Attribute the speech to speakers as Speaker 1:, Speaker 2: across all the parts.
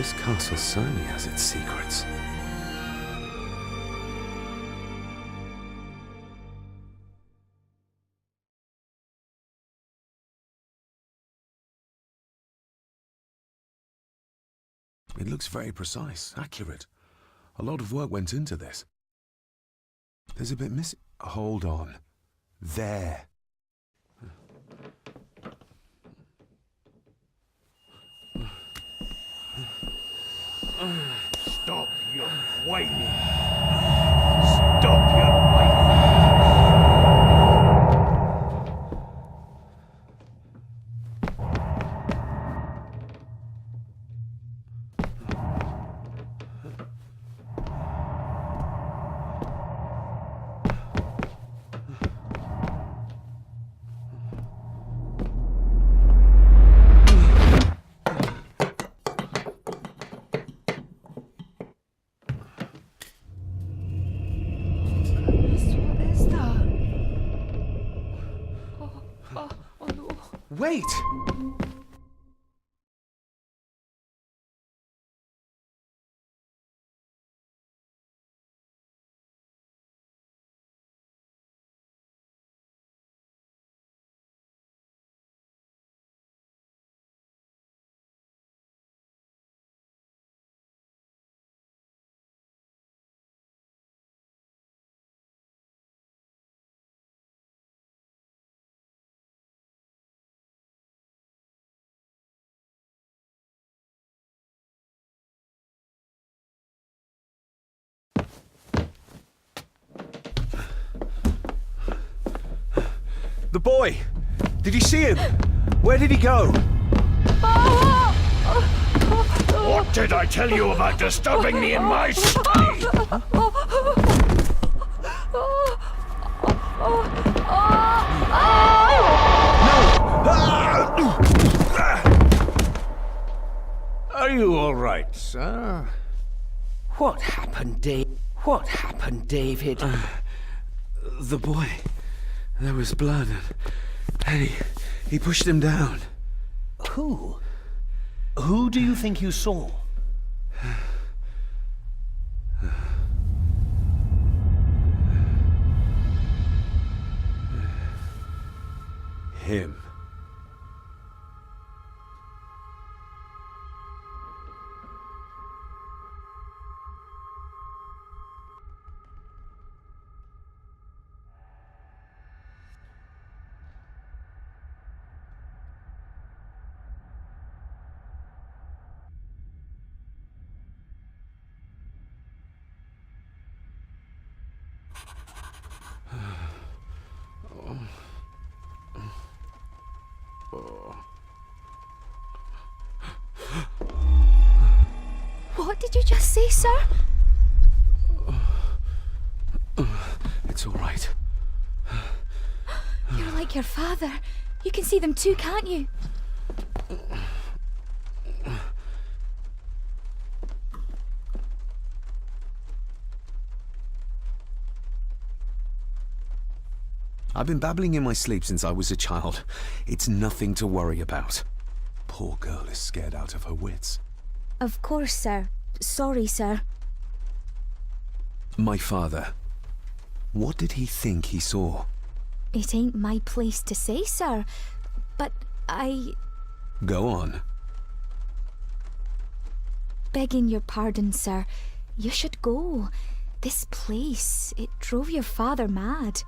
Speaker 1: This castle certainly has its secrets. It looks very precise, accurate. A lot of work went into this. There's a bit missing. Hold on. There.
Speaker 2: Stop your whining. Stop your whining.
Speaker 1: Wait! The boy! Did you see him? Where did he go?
Speaker 2: What did I tell you about disturbing me in my study?
Speaker 3: Are you all right, sir?
Speaker 4: What happened, Dave? What happened, David?
Speaker 1: The boy. There was blood and he pushed him down.
Speaker 3: Who? Who do you think you saw?
Speaker 1: Him.
Speaker 5: What did you just say, sir?
Speaker 1: It's all right.
Speaker 5: You're like your father. You can see them too, can't you?
Speaker 1: I've been babbling in my sleep since I was a child. It's nothing to worry about. Poor girl is scared out of her wits.
Speaker 5: Of course, sir. Sorry, sir.
Speaker 1: My father. What did he think he saw?
Speaker 5: It ain't my place to say, sir. But
Speaker 1: Go on.
Speaker 5: begging your pardon, sir. You should go. This place, it drove your father mad.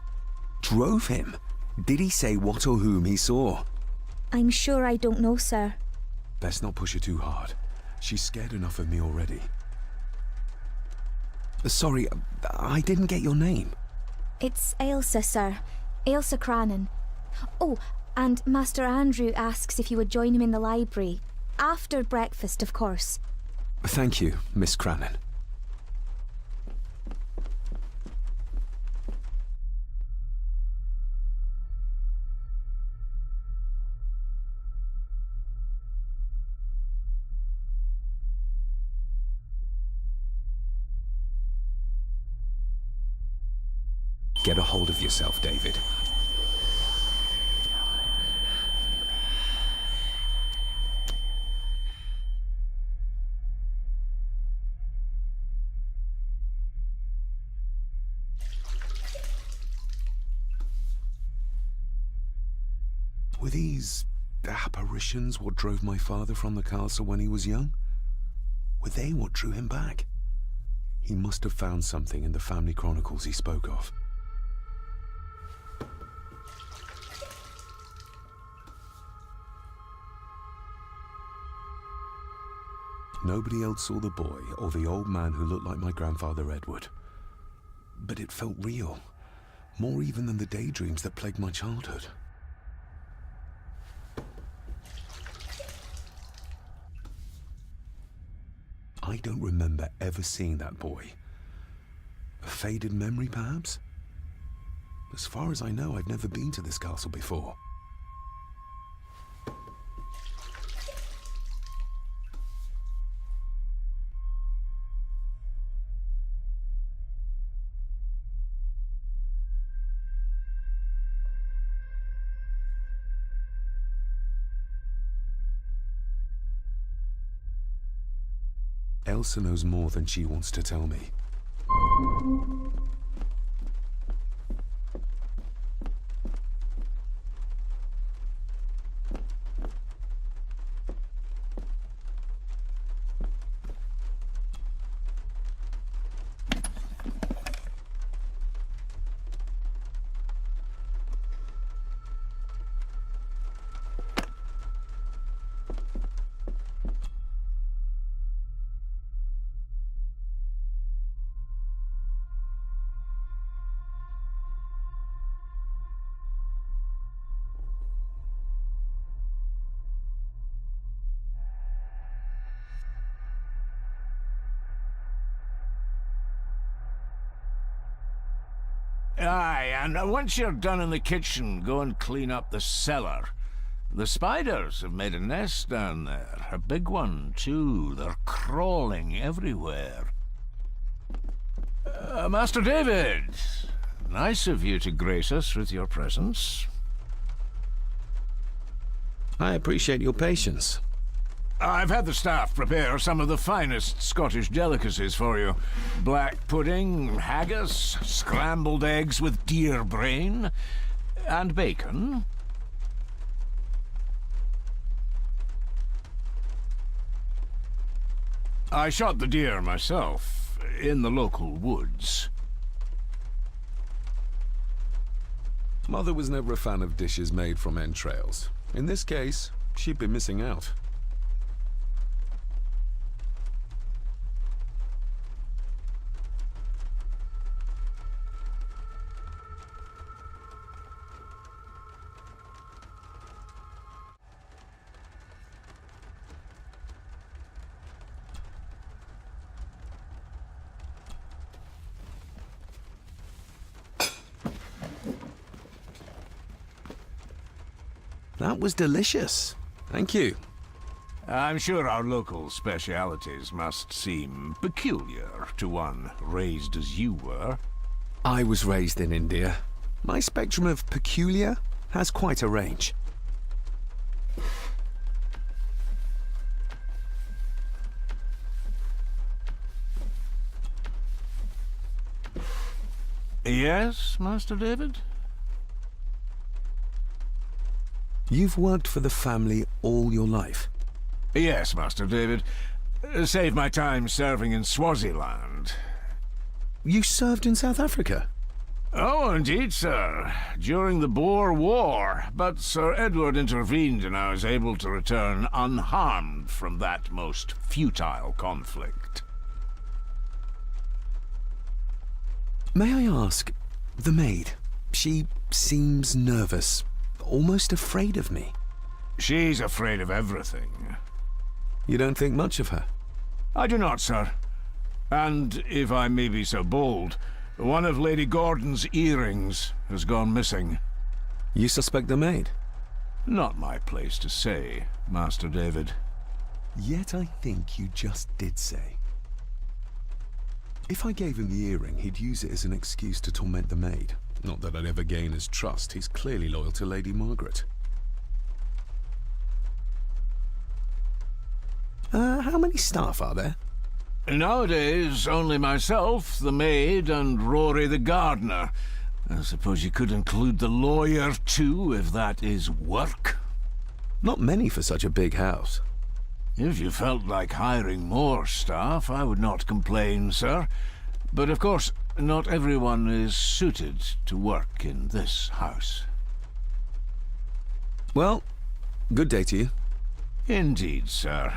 Speaker 1: Drove him? Did he say what or whom he saw?
Speaker 5: I'm sure I don't know, sir.
Speaker 1: Best not push her too hard. She's scared enough of me already. Sorry, I didn't get your name.
Speaker 5: It's Ailsa, sir. Ailsa Crannan. Oh, and Master Andrew asks if you would join him in the library. After breakfast, of course.
Speaker 1: Thank you, Miss Crannan. Get a hold of yourself, David. Were these apparitions what drove my father from the castle when he was young? Were they what drew him back? He must have found something in the family chronicles he spoke of. Nobody else saw the boy or the old man who looked like my grandfather Edward. But it felt real, more even than the daydreams that plagued my childhood. I don't remember ever seeing that boy. A faded memory, perhaps? As far as I know, I've never been to this castle before. Elsa knows more than she wants to tell me.
Speaker 2: Aye, and once you're done in the kitchen, go and clean up the cellar. The spiders have made a nest down there. A big one, too. They're crawling everywhere. Master David, nice of you to grace us with your presence.
Speaker 1: I appreciate your patience.
Speaker 2: I've had the staff prepare some of the finest Scottish delicacies for you. Black pudding, haggis, scrambled eggs with deer brain, and bacon. I shot the deer myself, in the local woods.
Speaker 1: Mother was never a fan of dishes made from entrails. In this case, she'd be missing out. That was delicious. Thank you.
Speaker 2: I'm sure our local specialities must seem peculiar to one raised as you were.
Speaker 1: I was raised in India. My spectrum of peculiar has quite a range.
Speaker 2: Yes, Master David?
Speaker 1: You've worked for the family all your life?
Speaker 2: Yes, Master David. Saved my time serving in Swaziland.
Speaker 1: You served in South Africa?
Speaker 2: Oh, indeed, sir. During the Boer War. But Sir Edward intervened and I was able to return unharmed from that most futile conflict.
Speaker 1: May I ask, the maid, she seems nervous, almost afraid of me.
Speaker 2: She's afraid of everything.
Speaker 1: You don't think much of her?
Speaker 2: I do not, sir. And, if I may be so bold, one of Lady Gordon's earrings has gone missing.
Speaker 1: You suspect the maid?
Speaker 2: Not my place to say, Master David.
Speaker 1: Yet I think you just did say. If I gave him the earring, he'd use it as an excuse to torment the maid. Not that I'd ever gain his trust. He's clearly loyal to Lady Margaret. How many staff are there?
Speaker 2: Nowadays, only myself, the maid, and Rory the gardener. I suppose you could include the lawyer, too, if that is work.
Speaker 1: Not many for such a big house.
Speaker 2: If you felt like hiring more staff, I would not complain, sir. But of course, not everyone is suited to work in this house.
Speaker 1: Well, good day to you.
Speaker 2: Indeed, sir.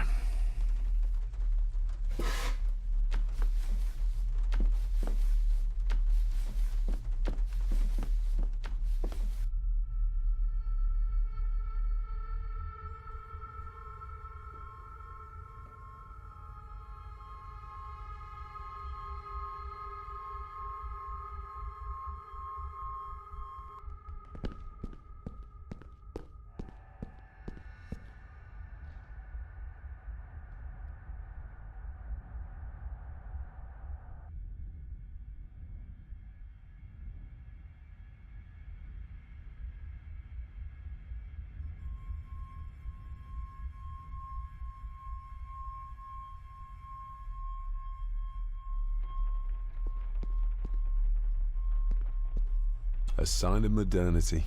Speaker 1: A sign of modernity,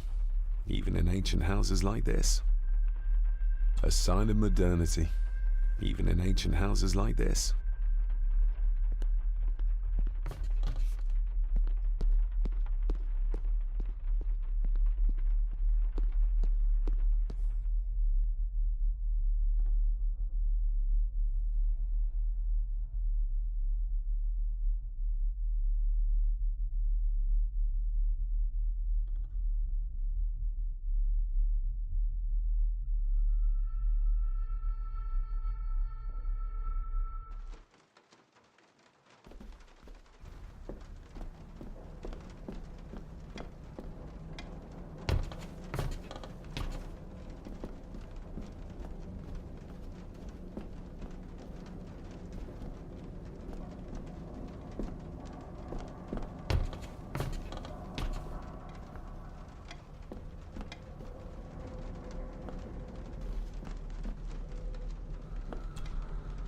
Speaker 1: even in ancient houses like this. A sign of modernity, even in ancient houses like this.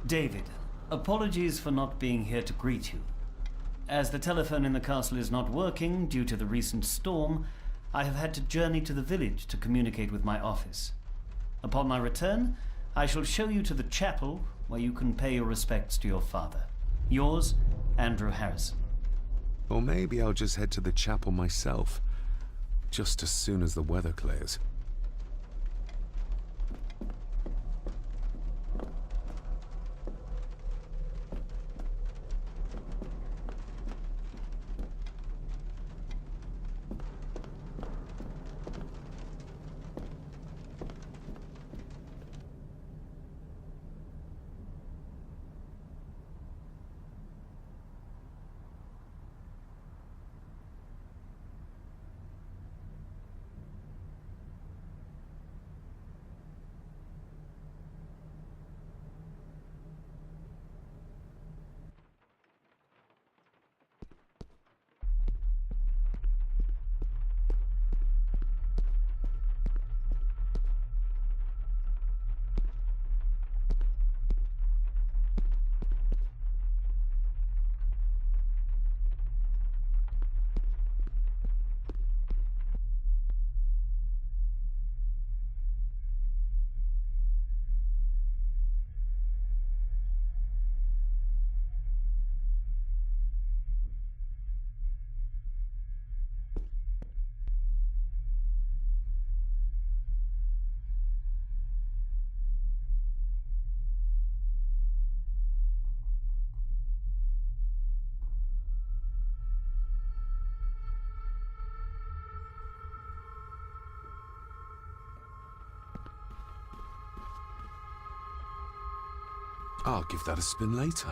Speaker 3: David, apologies for not being here to greet you. As the telephone in the castle is not working due to the recent storm, I have had to journey to the village to communicate with my office. Upon my return, I shall show you to the chapel where you can pay your respects to your father. Yours, Andrew Harrison.
Speaker 1: Or maybe I'll just head to the chapel myself, just as soon as the weather clears. I'll give that a spin later.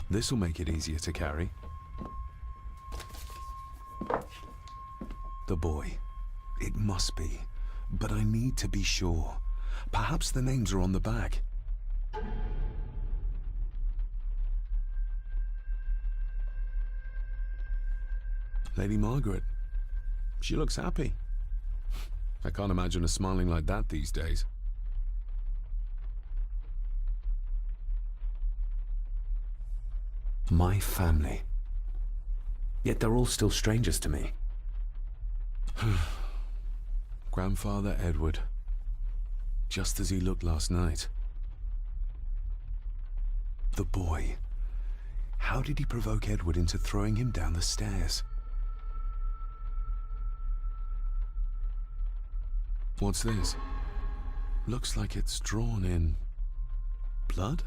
Speaker 1: This'll make it easier to carry. The boy. It must be. But I need to be sure. Perhaps the names are on the back. Lady Margaret, She looks happy. I can't imagine her smiling like that these days. My family. Yet they're all still strangers to me. Grandfather Edward. Just as he looked last night. The boy. How did he provoke Edward into throwing him down the stairs? What's this? Looks like it's drawn in blood?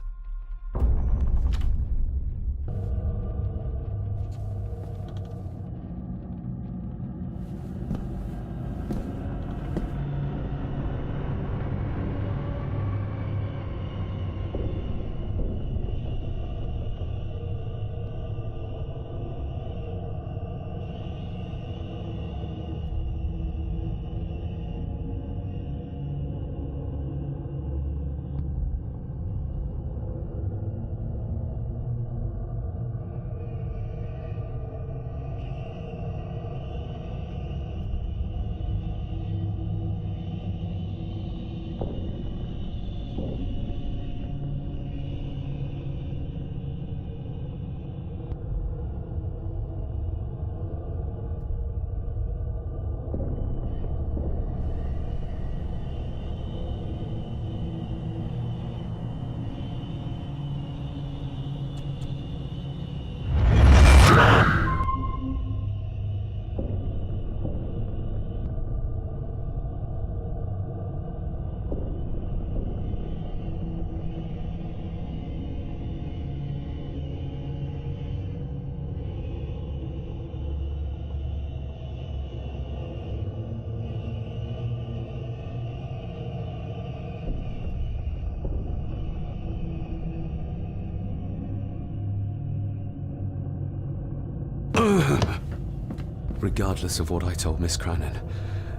Speaker 1: Regardless of what I told Miss Cranon,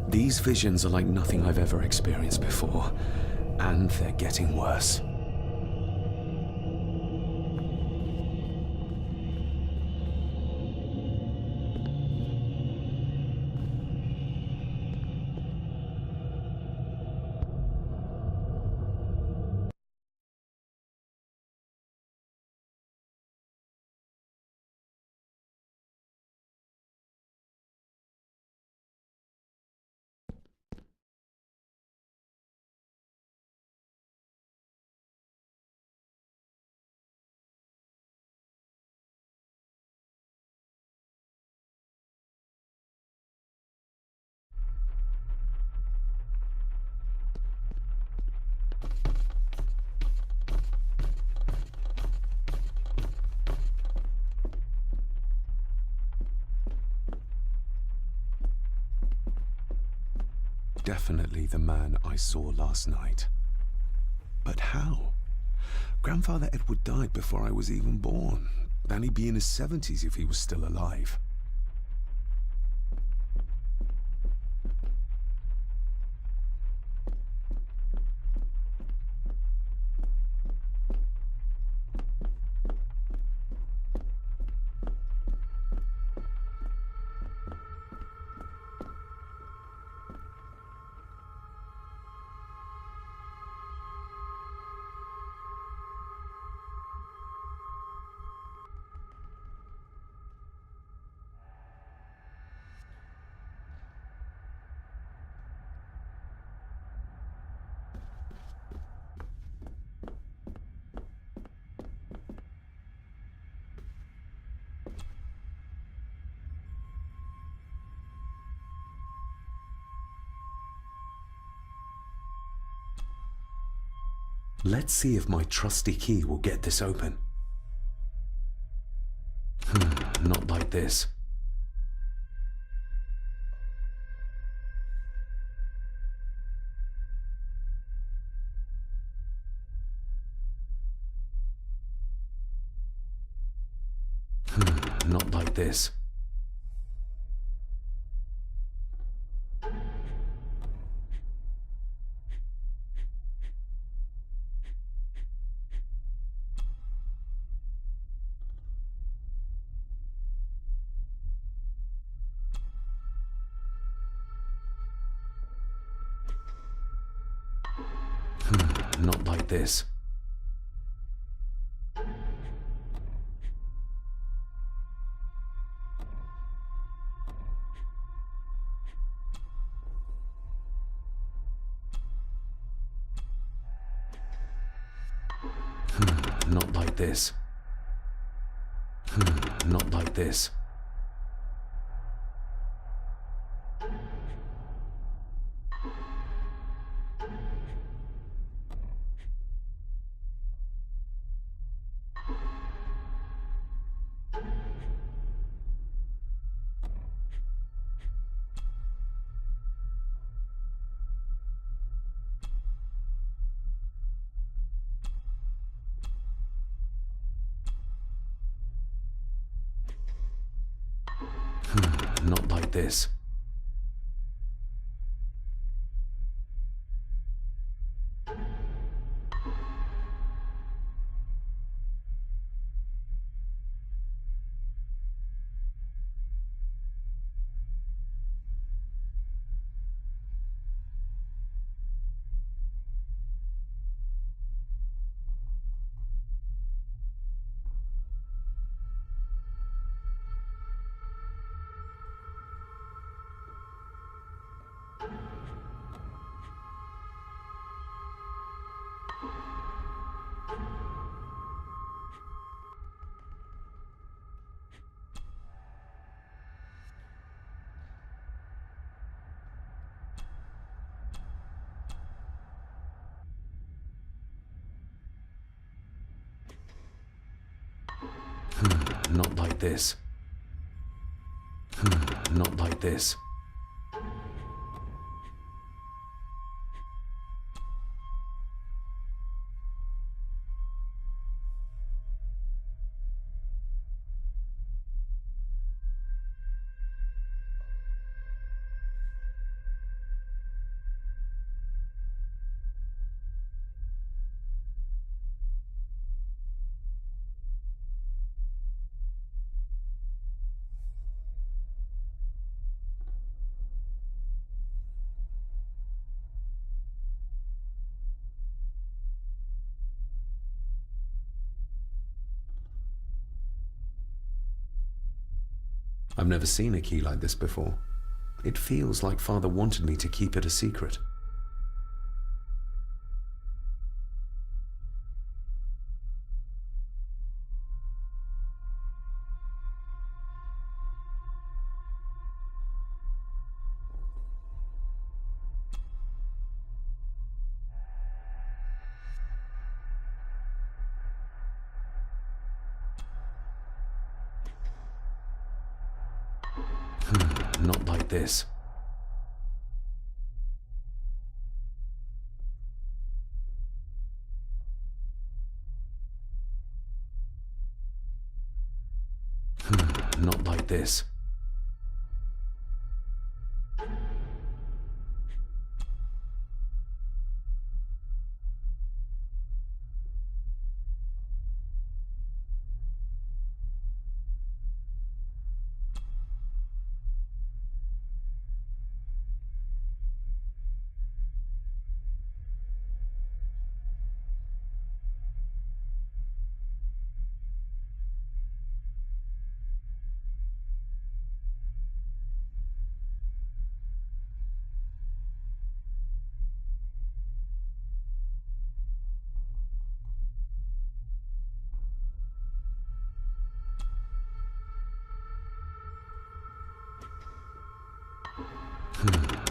Speaker 1: these visions are like nothing I've ever experienced before, and they're getting worse. Definitely the man I saw last night. But how? Grandfather Edward died before I was even born, and he'd be in his 70s if he was still alive. Let's see if my trusty key will get this open. Not like this. Not like this. Not like this. Not like this. Not like this. Not like this. Not like this. Not like this. I've never seen a key like this before. It feels like Father wanted me to keep it a secret. Not like this. Not like this.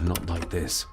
Speaker 1: Not like this.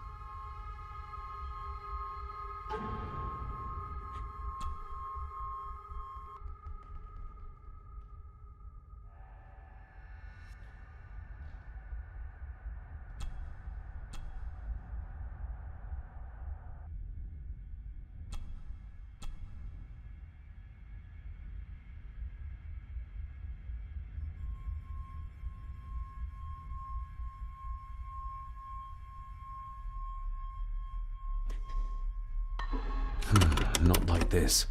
Speaker 1: Not like this.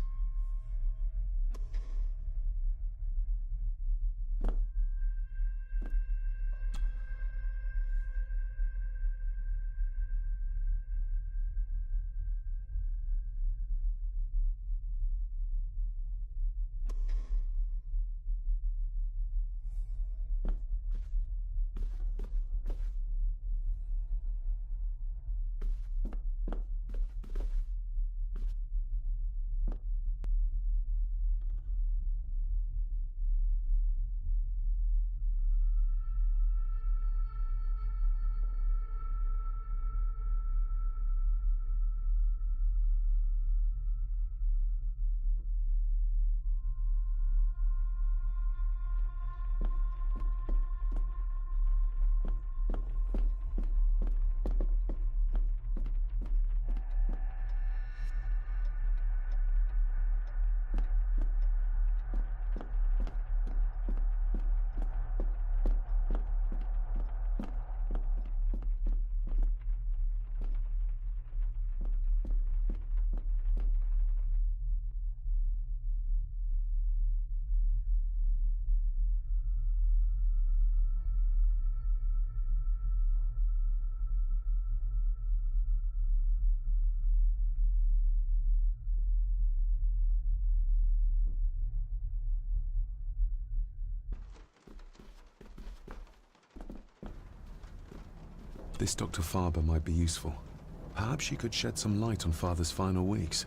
Speaker 1: This Dr. Farber might be useful. Perhaps she could shed some light on Father's final weeks.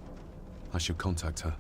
Speaker 1: I should contact her.